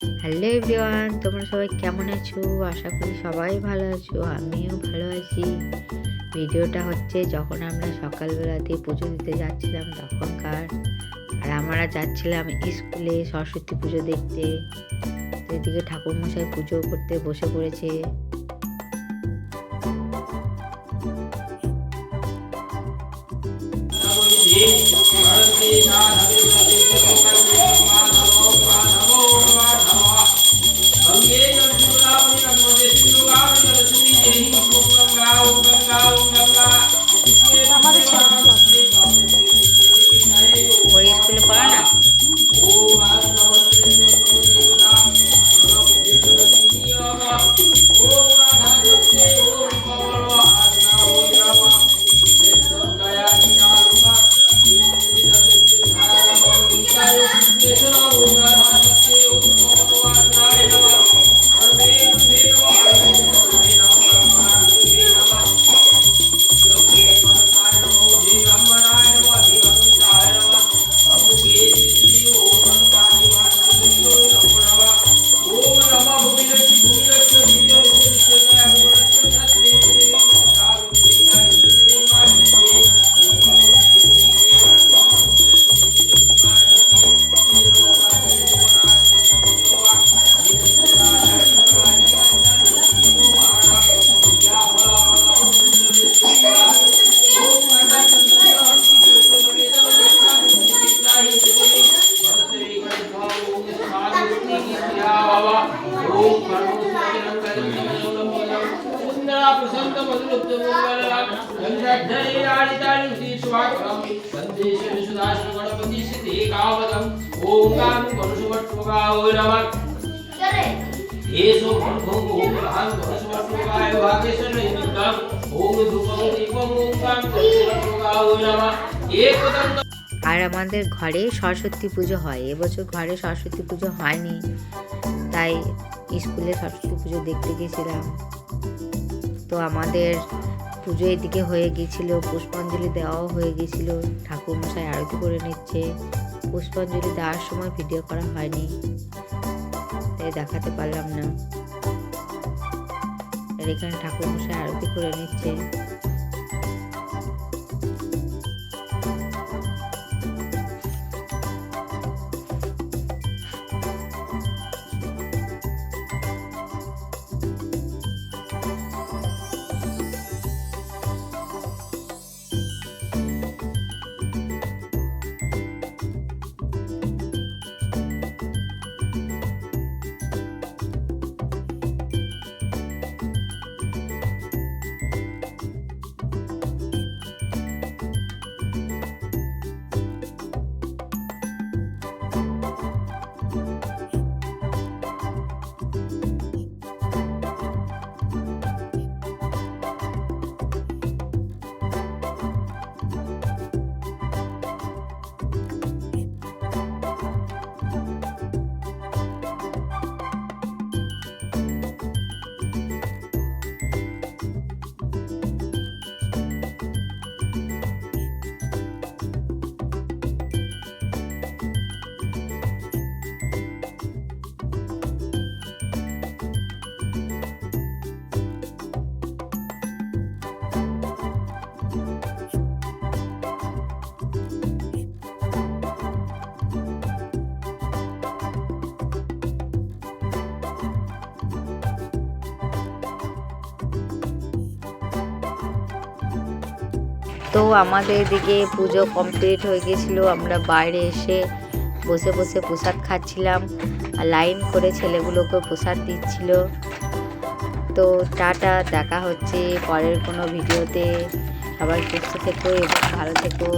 Hello everyone, তোমরা সবাই কেমন আছো? আশা করি সবাই ভালো আছো, আমিও ভালো আছি। ভিডিওটা হচ্ছে যখন আমরা সকালবেলাতে পুজো দিতে যাচ্ছিলাম তখনকার। আর আমরা যাচ্ছিলাম স্কুলে সরস্বতী পুজো দেখতে। তো এদিকে ঠাকুরমশাই পুজো করতে বসে পড়েছে। ওই স্কুলে পড়া না? আর আমাদের ঘরে সরস্বতী পুজো হয়। এবছর ঘরে সরস্বতী পুজো হয়নি, তাই স্কুলে সরস্বতী পুজো দেখতে গেছিলাম। তো আমাদের পুজো এদিকে হয়ে গিয়েছিল, পুষ্পাঞ্জলি দেওয়াও হয়ে গিয়েছিল। ঠাকুরমশাই আরতি করে নিচ্ছে। পুষ্পাঞ্জলি দেওয়ার সময় ভিডিও করা হয়নি, তাই দেখাতে পারলাম না। আর এখানে ঠাকুরমশাই আরতি করে নিচ্ছে। তো আমাদের এদিকে পুজো কমপ্লিট হয়ে গেছিলো। আমরা বাইরে এসে বসে বসে প্রসাদ খাচ্ছিলাম, আর লাইন করে ছেলেগুলোকে প্রসাদ দিচ্ছিল। তো টাটা, দেখা হচ্ছে পরের কোনো ভিডিওতে। সবাই সুস্থ থেকো এবং ভালো থেকো।